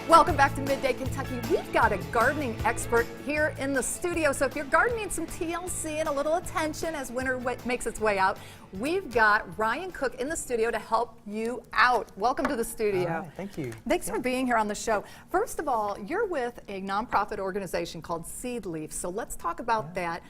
Welcome back to Midday Kentucky. We've got a gardening expert here in the studio. So if you're gardening some TLC and a little attention as winter makes its way out, we've got Ryan Cook in the studio to help you out. Welcome to the studio. Hi, thank you. Thanks for being here on the show. First of all, you're with a nonprofit organization called Seedleaf. So let's talk about that.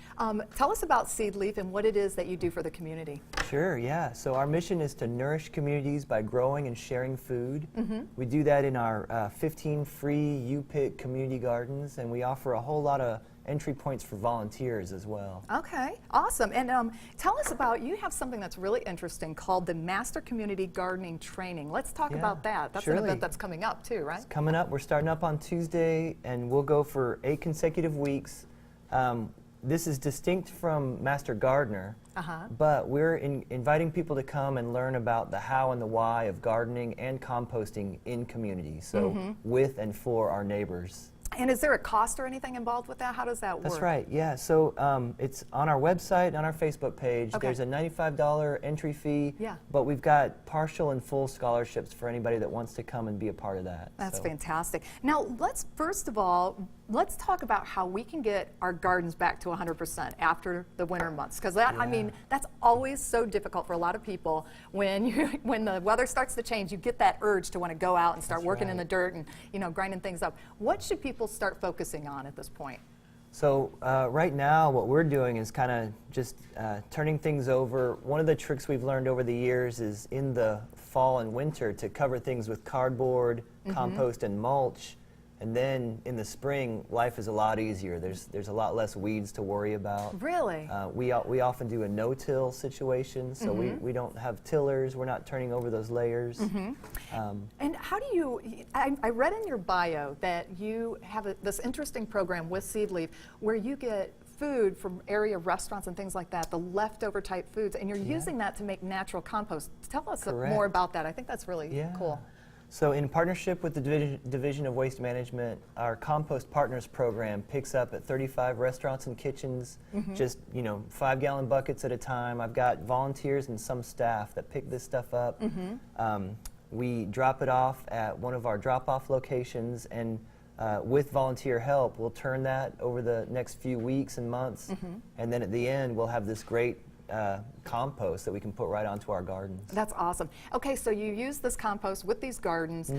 Tell us about Seedleaf and what it is that you do for the community. Sure, yeah. So our mission is to nourish communities by growing and sharing food. We do that in our 15 free U-Pick community gardens, and we offer a whole lot of entry points for volunteers as well. Okay, awesome. And tell us about, you have something that's really interesting called the Master Community Gardening Training. Let's talk about that. That's an event that's coming up too, right? It's coming up. We're starting up on Tuesday, and we'll go for 8 consecutive weeks. This is distinct from Master Gardener, but we're inviting people to come and learn about the how and the why of gardening and composting in communities, so with and for our neighbors. And is there a cost or anything involved with that? How does that work? That's right, yeah. So it's on our website, on our Facebook page. There's a $95 entry fee, but we've got partial and full scholarships for anybody that wants to come and be a part of that. That's fantastic. Now, first of all, let's talk about how we can get our gardens back to 100% after the winter months, because that, I mean, that's always so difficult for a lot of people. When the weather starts to change, you get that urge to want to go out and start working in the dirt and, you know, grinding things up. What should people start focusing on at this point? So right now what we're doing is kind of just turning things over. One of the tricks we've learned over the years is in the fall and winter to cover things with cardboard, compost, and mulch. And then in the spring, life is a lot easier. There's a lot less weeds to worry about. Really? We often do a no-till situation, so we don't have tillers. We're not turning over those layers. And how do you, I read in your bio that you have this interesting program with Seedleaf where you get food from area restaurants and things like that, the leftover type foods, and you're using that to make natural compost. Tell us more about that. I think that's really cool. So in partnership with the Division of Waste Management, our Compost Partners program picks up at 35 restaurants and kitchens, just 5-gallon buckets at a time. I've got volunteers and some staff that pick this stuff up. We drop it off at one of our drop-off locations, and with volunteer help, we'll turn that over the next few weeks and months, and then at the end, we'll have this great compost that we can put right onto our gardens. That's awesome. Okay, so you use this compost with these gardens,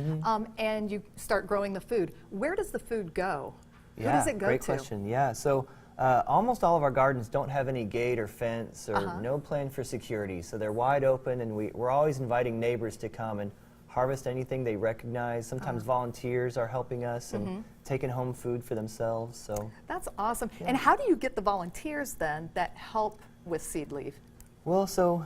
and you start growing the food. Where does the food go? Who does it go great question. Yeah, so almost all of our gardens don't have any gate or fence or no plan for security, so they're wide open, and we're always inviting neighbors to come and harvest anything they recognize. Sometimes volunteers are helping us and taking home food for themselves. So that's awesome. And how do you get the volunteers then that help with Seedleaf? Well, so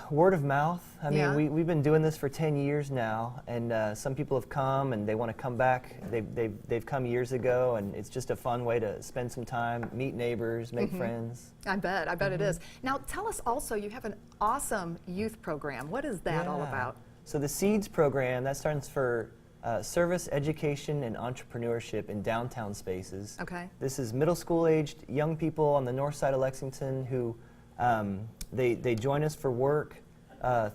word of mouth. I mean, we've been doing this for 10 years now, and some people have come and they want to come back. They've come years ago, and it's just a fun way to spend some time, meet neighbors, make friends. I bet it is. Now tell us also, you have an awesome youth program. What is that all about? So the SEEDS program, that stands for Service, Education, and Entrepreneurship in Downtown Spaces. Okay. This is middle school aged young people on the north side of Lexington who they join us for work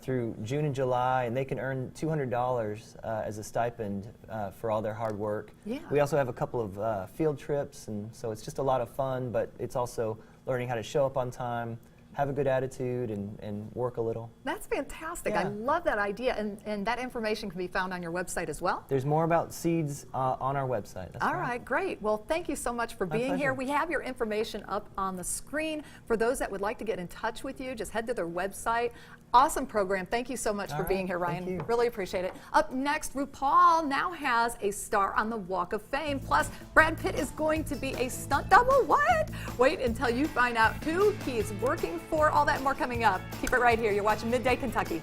through June and July, and they can earn $200 as a stipend for all their hard work. We also have a couple of field trips, and so it's just a lot of fun, but it's also learning how to show up on time, have a good attitude, and work a little. That's fantastic. I love that idea, and that information can be found on your website as well? There's more about seeds on our website. That's all right, great. Well, thank you so much for being here. We have your information up on the screen. For those that would like to get in touch with you, just head to their website. Awesome program. Thank you so much for being here, Ryan. Thank you. Really appreciate it. Up next, RuPaul now has a star on the Walk of Fame. Plus, Brad Pitt is going to be a stunt double. What? Wait until you find out who he's working for. All that and more coming up. Keep it right here. You're watching Midday Kentucky.